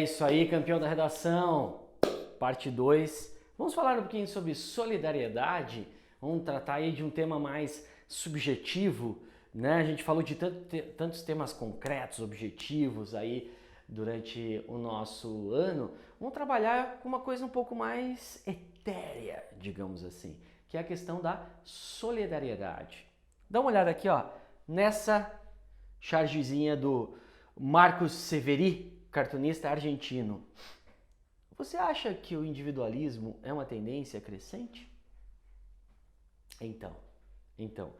isso aí, campeão da redação, parte 2. Vamos falar um pouquinho sobre solidariedade, vamos tratar aí de um tema mais subjetivo, né? A gente falou de tantos temas concretos, objetivos aí durante o nosso ano. Vamos trabalhar com uma coisa um pouco mais etérea, digamos assim, que é a questão da solidariedade. Dá uma olhada aqui, ó, nessa chargezinha do Marcos Severi, cartunista argentino. Você acha que o individualismo é uma tendência crescente? Então,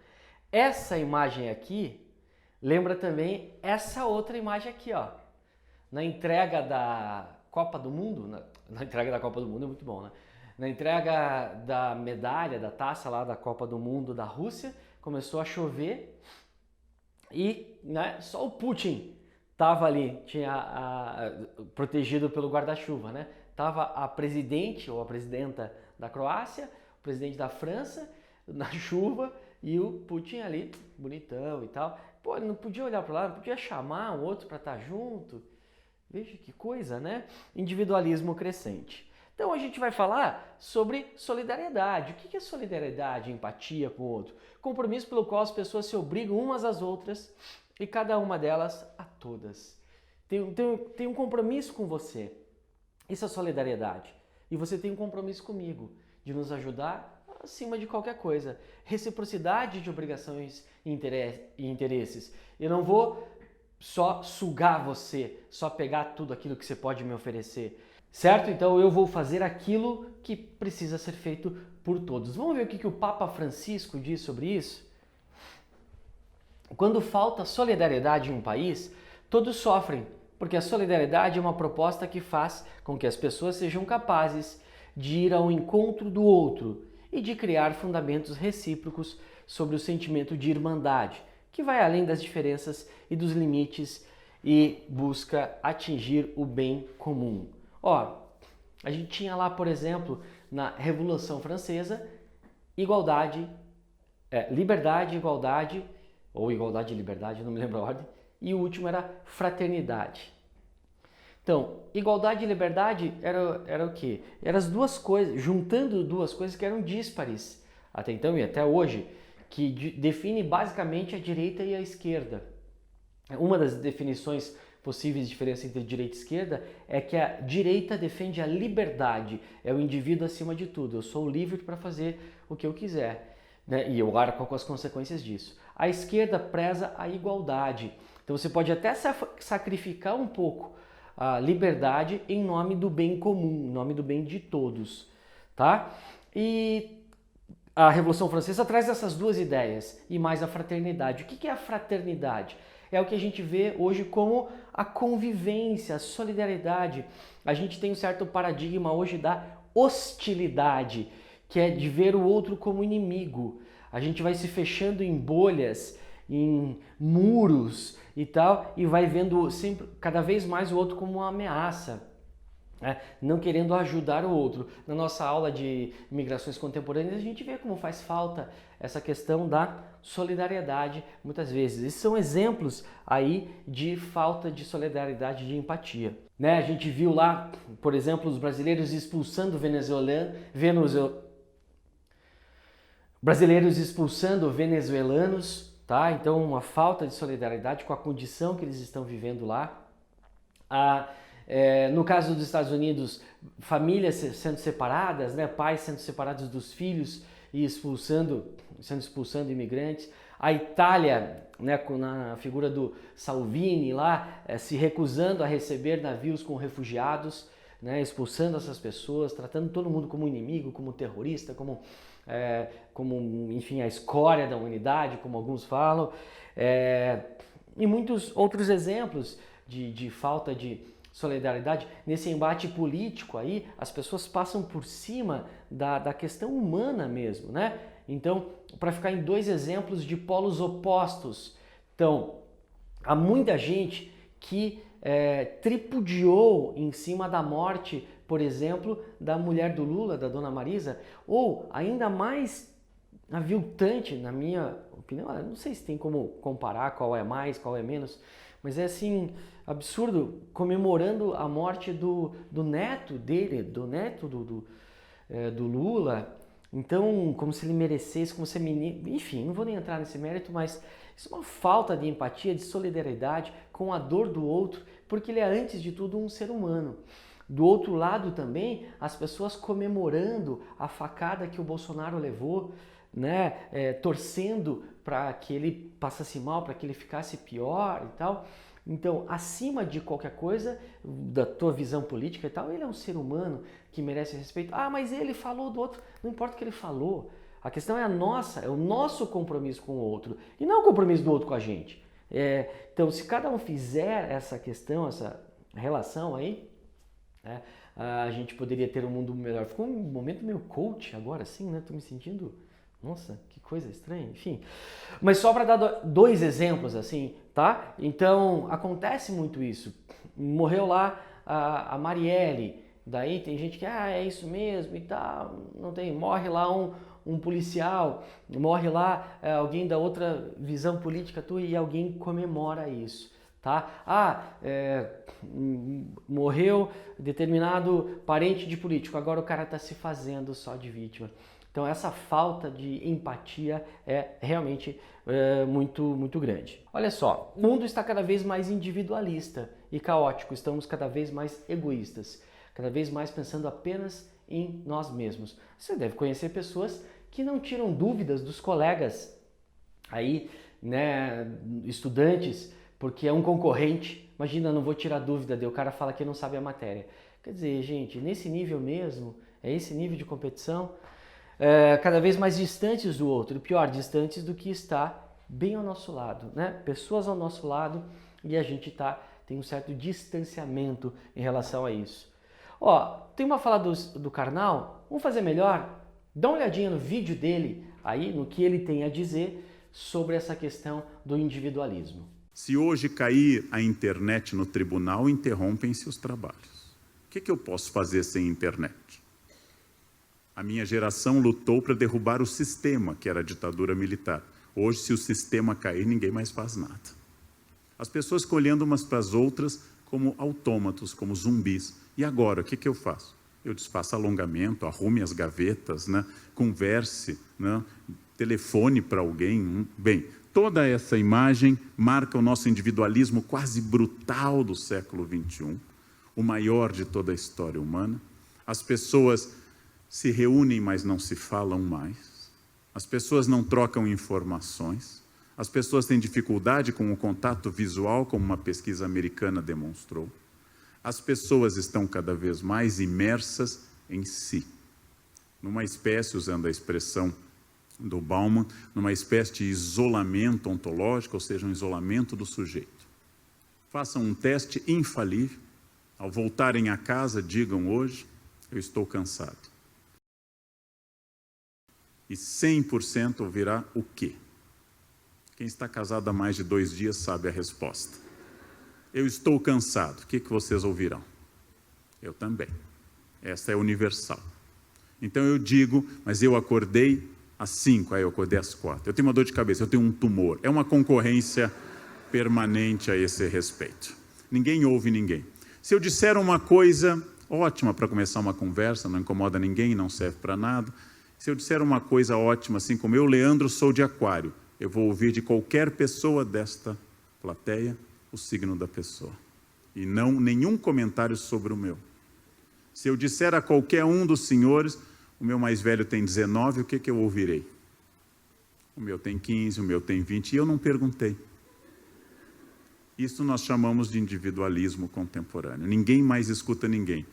essa imagem aqui lembra também essa outra imagem aqui, ó. Na entrega da Copa do Mundo, na entrega da Copa do Mundo é muito bom, né? Na entrega da medalha, da taça lá da Copa do Mundo da Rússia, começou a chover e, né, só o Putin estava ali, protegido pelo guarda-chuva, né? Tava a presidente ou a presidenta da Croácia, o presidente da França na chuva e o Putin ali, bonitão e tal. Pô, ele não podia olhar para lá, não podia chamar um outro para estar junto. Veja que coisa, né? Individualismo crescente. Então a gente vai falar sobre solidariedade. O que é solidariedade, empatia com o outro? Compromisso pelo qual as pessoas se obrigam umas às outras e cada uma delas a todas. Tem um compromisso com você. Isso é solidariedade. E você tem um compromisso comigo de nos ajudar acima de qualquer coisa. Reciprocidade de obrigações e interesses. Eu não vou só sugar você, só pegar tudo aquilo que você pode me oferecer. Certo? Então eu vou fazer aquilo que precisa ser feito por todos. Vamos ver o que o Papa Francisco diz sobre isso? Quando falta solidariedade em um país, todos sofrem, porque a solidariedade é uma proposta que faz com que as pessoas sejam capazes de ir ao encontro do outro e de criar fundamentos recíprocos sobre o sentimento de irmandade, que vai além das diferenças e dos limites e busca atingir o bem comum. Ó, a gente tinha lá, por exemplo, na Revolução Francesa, liberdade, igualdade, ou igualdade e liberdade, não me lembro a ordem, e o último era fraternidade. Então, igualdade e liberdade era o quê? Eram as duas coisas, juntando duas coisas que eram díspares até então e até hoje, que define basicamente a direita e a esquerda. Uma das definições possíveis de diferença entre direita e esquerda é que a direita defende a liberdade, é o indivíduo acima de tudo, eu sou livre para fazer o que eu quiser, né? E eu arco com as consequências disso. A esquerda preza a igualdade, então você pode até sacrificar um pouco a liberdade em nome do bem comum, em nome do bem de todos, tá? E a Revolução Francesa traz essas duas ideias e mais a fraternidade. O que é a fraternidade? É o que a gente vê hoje como a convivência, a solidariedade. A gente tem um certo paradigma hoje da hostilidade, que é de ver o outro como inimigo. A gente vai se fechando em bolhas, em muros e tal, e vai vendo sempre, cada vez mais o outro como uma ameaça, né? Não querendo ajudar o outro. Na nossa aula de migrações contemporâneas, a gente vê como faz falta essa questão da solidariedade muitas vezes. Esses são exemplos aí de falta de solidariedade, de empatia, né? A gente viu lá, por exemplo, os brasileiros expulsando venezuelanos, tá? Então, uma falta de solidariedade com a condição que eles estão vivendo lá. No caso dos Estados Unidos, famílias sendo separadas, né? Pais sendo separados dos filhos e expulsando imigrantes. A Itália, né, na figura do Salvini lá, se recusando a receber navios com refugiados, né, expulsando essas pessoas, tratando todo mundo como inimigo, como terrorista, como enfim, a escória da humanidade, como alguns falam. E muitos outros exemplos de falta de solidariedade. Nesse embate político aí, as pessoas passam por cima da questão humana mesmo, né? Então, para ficar em dois exemplos de polos opostos. Então, há muita gente que tripudiou em cima da morte, por exemplo, da mulher do Lula, da dona Marisa, ou ainda mais aviltante, na minha opinião. Eu não sei se tem como comparar qual é mais, qual é menos, mas é assim, absurdo, comemorando a morte do neto dele, do neto do Lula. Então, como se ele merecesse, como se menino... Enfim, não vou nem entrar nesse mérito, mas isso é uma falta de empatia, de solidariedade com a dor do outro, porque ele é, antes de tudo, um ser humano. Do outro lado também, as pessoas comemorando a facada que o Bolsonaro levou, né? Torcendo para que ele passasse mal, para que ele ficasse pior e tal. Então, acima de qualquer coisa, da tua visão política e tal, ele é um ser humano que merece respeito. Ah, mas ele falou do outro. Não importa o que ele falou. A questão é a nossa, é o nosso compromisso com o outro. E não o compromisso do outro com a gente. Então, se cada um fizer essa questão, essa relação aí, a gente poderia ter um mundo melhor. Ficou um momento meio coach agora, assim, né? Tô me sentindo... Nossa, que coisa estranha, enfim. Mas só para dar dois exemplos, assim, tá? Então, acontece muito isso. Morreu lá a Marielle, daí tem gente que, é isso mesmo e tal, não tem. Morre lá um policial, morre lá alguém da outra visão política tua e alguém comemora isso, tá? Morreu determinado parente de político, agora o cara tá se fazendo só de vítima. Então essa falta de empatia é realmente muito, muito grande. Olha só, o mundo está cada vez mais individualista e caótico, estamos cada vez mais egoístas, cada vez mais pensando apenas em nós mesmos. Você deve conhecer pessoas que não tiram dúvidas dos colegas aí, né, estudantes, porque é um concorrente. Imagina, não vou tirar dúvida dele, o cara fala que não sabe a matéria. Quer dizer, gente, nesse nível mesmo, é esse nível de competição, cada vez mais distantes do outro, e pior, distantes do que está bem ao nosso lado, né? Pessoas ao nosso lado e a gente tem um certo distanciamento em relação a isso. Ó, tem uma fala do Karnal, vamos fazer melhor? Dá uma olhadinha no vídeo dele aí, no que ele tem a dizer sobre essa questão do individualismo. Se hoje cair a internet no tribunal, interrompem-se os trabalhos. O que eu posso fazer sem internet? A minha geração lutou para derrubar o sistema, que era a ditadura militar. Hoje, se o sistema cair, ninguém mais faz nada. As pessoas ficam olhando umas para as outras como autômatos, como zumbis. E agora, o que eu faço? Eu desfaço alongamento, arrume as gavetas, né? Converse, né? Telefone para alguém. Bem, toda essa imagem marca o nosso individualismo quase brutal do século XXI, o maior de toda a história humana. As pessoas se reúnem, mas não se falam mais. As pessoas não trocam informações. As pessoas têm dificuldade com o contato visual, como uma pesquisa americana demonstrou. As pessoas estão cada vez mais imersas em si, numa espécie, usando a expressão do Bauman, numa espécie de isolamento ontológico, ou seja, um isolamento do sujeito. Façam um teste infalível. Ao voltarem a casa, digam hoje, eu estou cansado. E 100% ouvirá o quê? Quem está casado há mais de 2 dias sabe a resposta. Eu estou cansado. O que vocês ouvirão? Eu também. Essa é universal. Então eu digo, mas eu acordei às 5, aí eu acordei às 4. Eu tenho uma dor de cabeça, eu tenho um tumor. É uma concorrência permanente a esse respeito. Ninguém ouve ninguém. Se eu disser uma coisa ótima para começar uma conversa, não incomoda ninguém, não serve para nada. Se eu disser uma coisa ótima, assim como eu, Leandro, sou de Aquário, eu vou ouvir de qualquer pessoa desta plateia o signo da pessoa. E não nenhum comentário sobre o meu. Se eu disser a qualquer um dos senhores, o meu mais velho tem 19, o que eu ouvirei? O meu tem 15, o meu tem 20, e eu não perguntei. Isso nós chamamos de individualismo contemporâneo. Ninguém mais escuta ninguém.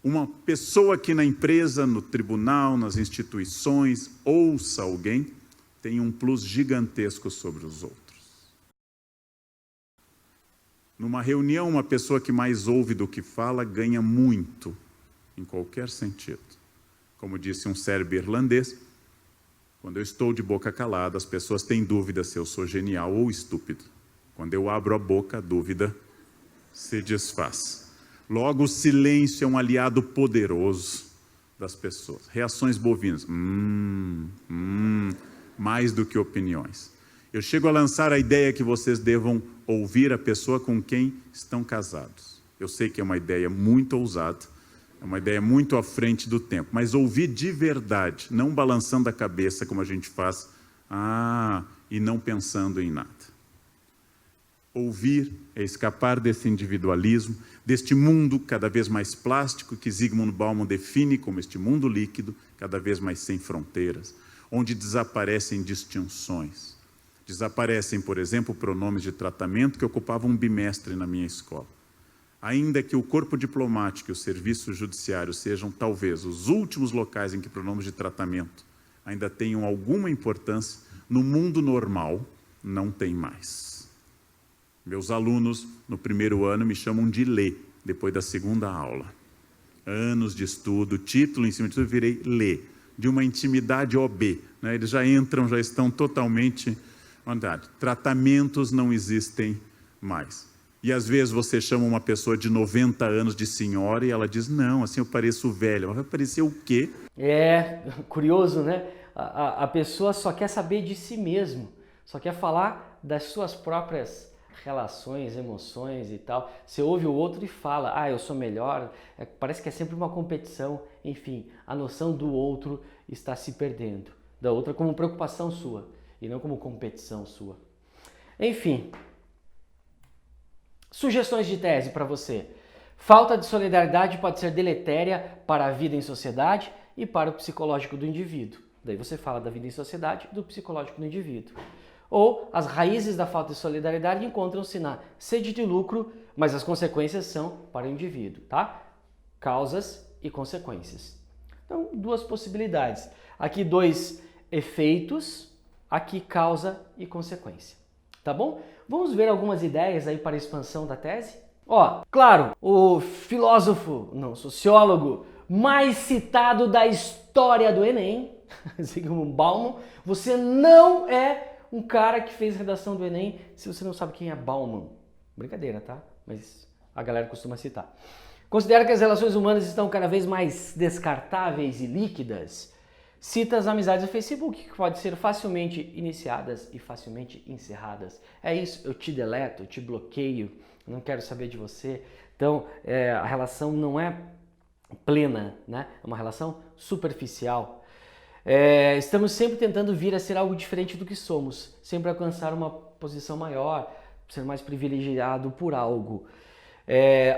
Uma pessoa aqui na empresa, no tribunal, nas instituições, ouça alguém, tem um plus gigantesco sobre os outros. Numa reunião, uma pessoa que mais ouve do que fala ganha muito, em qualquer sentido. Como disse um cérebro irlandês, quando eu estou de boca calada, as pessoas têm dúvida se eu sou genial ou estúpido. Quando eu abro a boca, a dúvida se desfaz. Logo, o silêncio é um aliado poderoso das pessoas. Reações bovinas. mais do que opiniões. Eu chego a lançar a ideia que vocês devam ouvir a pessoa com quem estão casados. Eu sei que é uma ideia muito ousada, é uma ideia muito à frente do tempo, mas ouvir de verdade, não balançando a cabeça como a gente faz, e não pensando em nada. Ouvir é escapar desse individualismo, deste mundo cada vez mais plástico que Zygmunt Bauman define como este mundo líquido, cada vez mais sem fronteiras, onde desaparecem distinções. Desaparecem, por exemplo, pronomes de tratamento que ocupavam um bimestre na minha escola. Ainda que o corpo diplomático e o serviço judiciário sejam, talvez, os últimos locais em que pronomes de tratamento ainda tenham alguma importância, no mundo normal não tem mais. Meus alunos, no primeiro ano, me chamam de Lê, depois da segunda aula. Anos de estudo, título em cima de tudo, eu virei Lê, de uma intimidade OB. Né? Eles já entram, já estão totalmente... Tratamentos não existem mais. E às vezes você chama uma pessoa de 90 anos de senhora e ela diz, não, assim eu pareço velha. Vai parecer o quê? É curioso, né? A pessoa só quer saber de si mesmo, só quer falar das suas próprias relações, emoções e tal. Você ouve o outro e fala, eu sou melhor. Parece que é sempre uma competição. Enfim, a noção do outro está se perdendo. Da outra como preocupação sua e não como competição sua. Enfim, sugestões de tese para você. Falta de solidariedade pode ser deletéria para a vida em sociedade e para o psicológico do indivíduo. Daí você fala da vida em sociedade e do psicológico do indivíduo. Ou as raízes da falta de solidariedade encontram-se na sede de lucro, mas as consequências são para o indivíduo, tá? Causas e consequências. Então, duas possibilidades. Aqui dois efeitos, aqui causa e consequência. Tá bom? Vamos ver algumas ideias aí para a expansão da tese? Claro, o filósofo, não, sociólogo mais citado da história do Enem, Zygmunt Bauman, você não é um cara que fez redação do Enem se você não sabe quem é Bauman. Brincadeira, tá? Mas a galera costuma citar. Considera que as relações humanas estão cada vez mais descartáveis e líquidas. Cita as amizades do Facebook, que podem ser facilmente iniciadas e facilmente encerradas. É isso, eu te deleto, eu te bloqueio, não quero saber de você. Então, a relação não é plena, né? É uma relação superficial. Estamos sempre tentando vir a ser algo diferente do que somos, sempre alcançar uma posição maior, ser mais privilegiado por algo.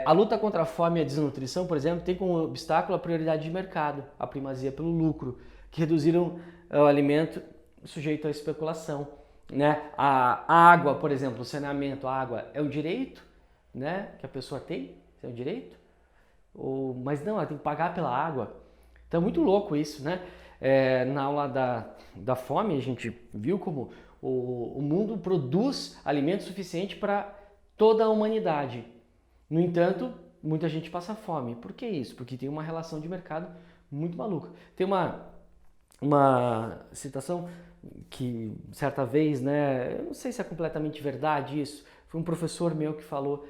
A luta contra a fome e a desnutrição, por exemplo, tem como obstáculo a prioridade de mercado, a primazia pelo lucro, que reduziram o alimento sujeito à especulação. Né? A água, por exemplo, o saneamento, a água é um direito, né, que a pessoa tem, é um direito, mas não, ela tem que pagar pela água. Então é muito louco isso, né? Na aula da fome a gente viu como o mundo produz alimento suficiente para toda a humanidade. No entanto, muita gente passa fome. Por que isso? Porque tem uma relação de mercado muito maluca. Tem uma citação que certa vez, né, eu não sei se é completamente verdade isso, foi um professor meu que falou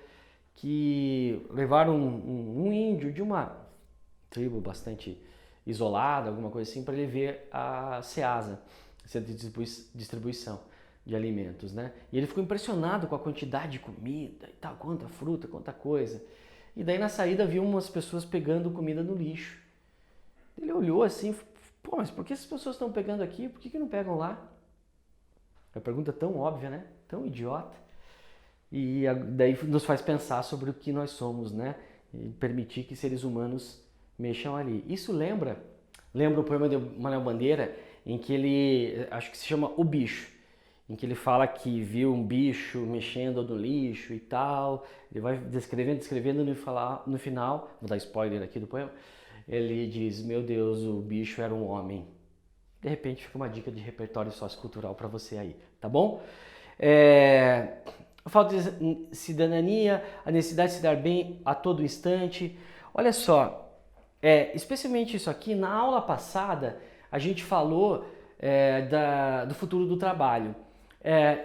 que levaram um índio de uma tribo bastante isolada, alguma coisa assim, para ele ver a Ceasa, Centro de Distribuição de Alimentos, né? E ele ficou impressionado com a quantidade de comida e tal, quanta fruta, quanta coisa. E daí na saída viu umas pessoas pegando comida no lixo. Ele olhou assim, mas por que essas pessoas estão pegando aqui? Por que não pegam lá? É uma pergunta tão óbvia, né? Tão idiota. E daí nos faz pensar sobre o que nós somos, né? E permitir que seres humanos mexam ali. Isso lembra o poema de Manuel Bandeira, em que ele, acho que se chama O Bicho, em que ele fala que viu um bicho mexendo no lixo e tal. Ele vai descrevendo no final, vou dar spoiler aqui do poema, ele diz, meu Deus, o bicho era um homem. De repente fica uma dica de repertório sociocultural para você aí, tá bom? A falta de cidadania, a necessidade de se dar bem a todo instante. Olha só, especialmente isso aqui, na aula passada a gente falou do futuro do trabalho.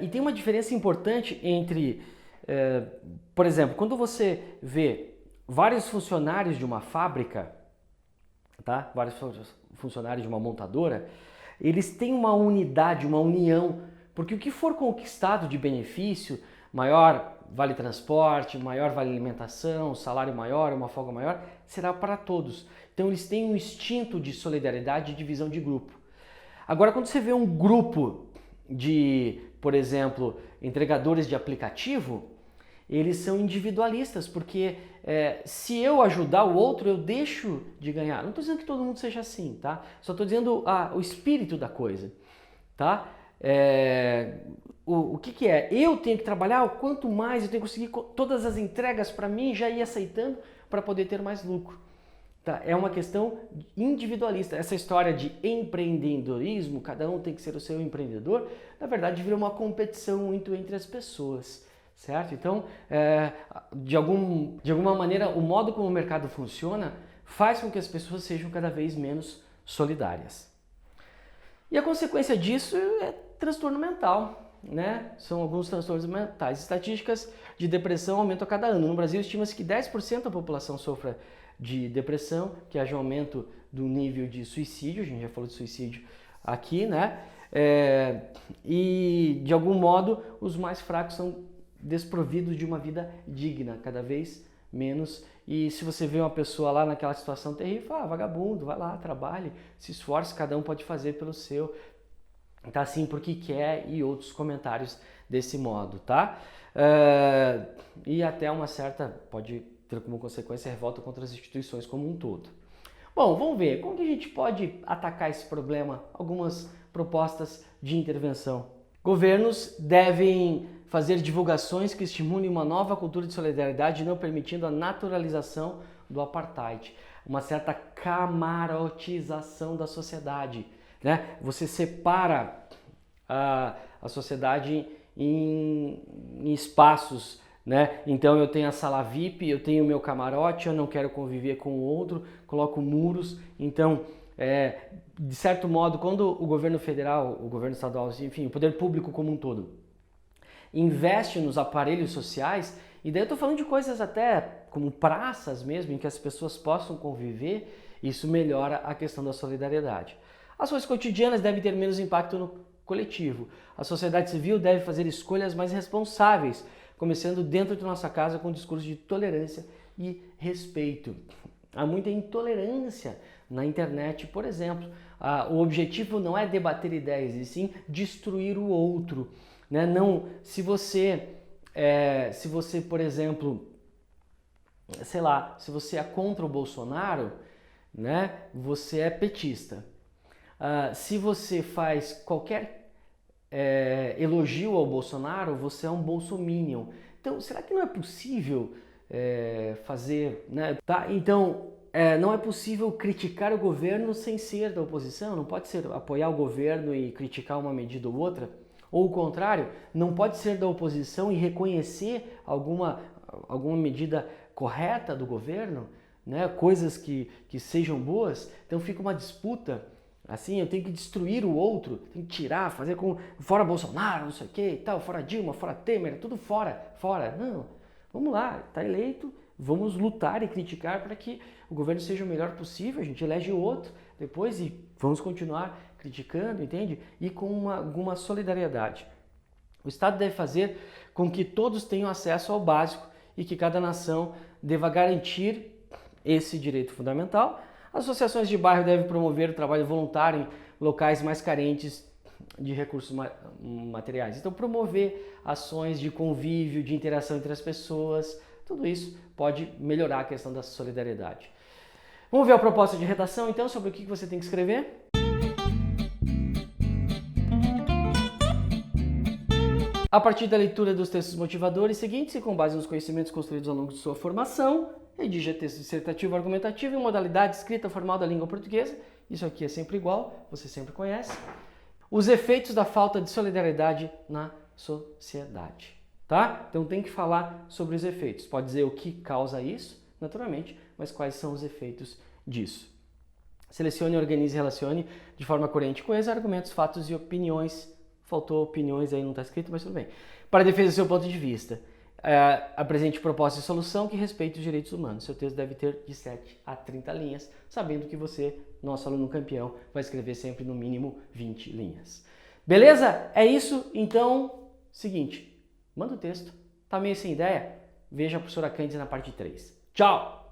E tem uma diferença importante entre, por exemplo, quando você vê vários funcionários de uma fábrica, tá? Vários funcionários de uma montadora, eles têm uma unidade, uma união, porque o que for conquistado de benefício, maior vale transporte, maior vale alimentação, salário maior, uma folga maior, será para todos. Então eles têm um instinto de solidariedade e de visão de grupo. Agora, quando você vê um grupo de, por exemplo, entregadores de aplicativo, eles são individualistas, porque se eu ajudar o outro, eu deixo de ganhar. Não estou dizendo que todo mundo seja assim, tá? Só estou dizendo o espírito da coisa, tá? O que é? Eu tenho que trabalhar, quanto mais eu tenho que conseguir todas as entregas para mim, já ir aceitando para poder ter mais lucro. Tá? É uma questão individualista. Essa história de empreendedorismo, cada um tem que ser o seu empreendedor, na verdade vira uma competição muito entre as pessoas, certo? Então, de alguma maneira, o modo como o mercado funciona faz com que as pessoas sejam cada vez menos solidárias. E a consequência disso é transtorno mental, né? São alguns transtornos mentais. Estatísticas de depressão aumentam a cada ano. No Brasil, estima-se que 10% da população sofra de depressão, que haja um aumento do nível de suicídio, a gente já falou de suicídio aqui, né? E, de algum modo, os mais fracos são desprovidos de uma vida digna, cada vez menos. E se você vê uma pessoa lá naquela situação terrível, fala, vagabundo, vai lá, trabalhe, se esforce, cada um pode fazer pelo seu, tá assim porque quer, e outros comentários desse modo, tá? E até uma certa, pode ter como consequência a revolta contra as instituições como um todo. Bom, vamos ver, como que a gente pode atacar esse problema? Algumas propostas de intervenção. Governos devem fazer divulgações que estimulem uma nova cultura de solidariedade, não permitindo a naturalização do apartheid, uma certa camarotização da sociedade, né? Você separa a sociedade em espaços, né? Então eu tenho a sala VIP, eu tenho o meu camarote, eu não quero conviver com o outro, coloco muros. Então, de certo modo, quando o governo federal, o governo estadual, enfim, o poder público como um todo, investe nos aparelhos sociais, e daí eu estou falando de coisas até como praças mesmo, em que as pessoas possam conviver, isso melhora a questão da solidariedade. Ações cotidianas devem ter menos impacto no coletivo. A sociedade civil deve fazer escolhas mais responsáveis, começando dentro de nossa casa com um discurso de tolerância e respeito. Há muita intolerância na internet, por exemplo. O objetivo não é debater ideias, e sim destruir o outro. Né? Não, se você, por exemplo, sei lá, se você é contra o Bolsonaro, né, você é petista. Se você faz qualquer elogio ao Bolsonaro, você é um bolsominion. Então, será que não é possível fazer, né? Tá? Então, não é possível criticar o governo sem ser da oposição, não pode ser apoiar o governo e criticar uma medida ou outra, ou o contrário, não pode ser da oposição e reconhecer alguma medida correta do governo, né? Coisas que sejam boas, então fica uma disputa. Assim, eu tenho que destruir o outro, tenho que tirar, fazer com fora Bolsonaro, não sei o que e tal, fora Dilma, fora Temer, tudo fora. Não, vamos lá, está eleito, vamos lutar e criticar para que o governo seja o melhor possível, a gente elege o outro depois e vamos continuar criticando, entende? E com alguma solidariedade. O Estado deve fazer com que todos tenham acesso ao básico e que cada nação deva garantir esse direito fundamental. As associações de bairro devem promover o trabalho voluntário em locais mais carentes de recursos materiais. Então, promover ações de convívio, de interação entre as pessoas, tudo isso pode melhorar a questão da solidariedade. Vamos ver a proposta de redação, então, sobre o que você tem que escrever? A partir da leitura dos textos motivadores seguintes e com base nos conhecimentos construídos ao longo de sua formação, redige texto dissertativo argumentativo em modalidade escrita formal da língua portuguesa. Isso aqui é sempre igual, você sempre conhece. Os efeitos da falta de solidariedade na sociedade, tá? Então tem que falar sobre os efeitos. Pode dizer o que causa isso, naturalmente, mas quais são os efeitos disso. Selecione, organize e relacione de forma coerente e coesa argumentos, fatos e opiniões. Faltou opiniões aí, não está escrito, mas tudo bem. Para a defesa do seu ponto de vista. apresente proposta e solução que respeite os direitos humanos. Seu texto deve ter de 7 a 30 linhas, sabendo que você, nosso aluno campeão, vai escrever sempre no mínimo 20 linhas. Beleza? É isso? Então, seguinte, manda o texto. Tá meio sem ideia? Veja a professora Candice na parte 3. Tchau!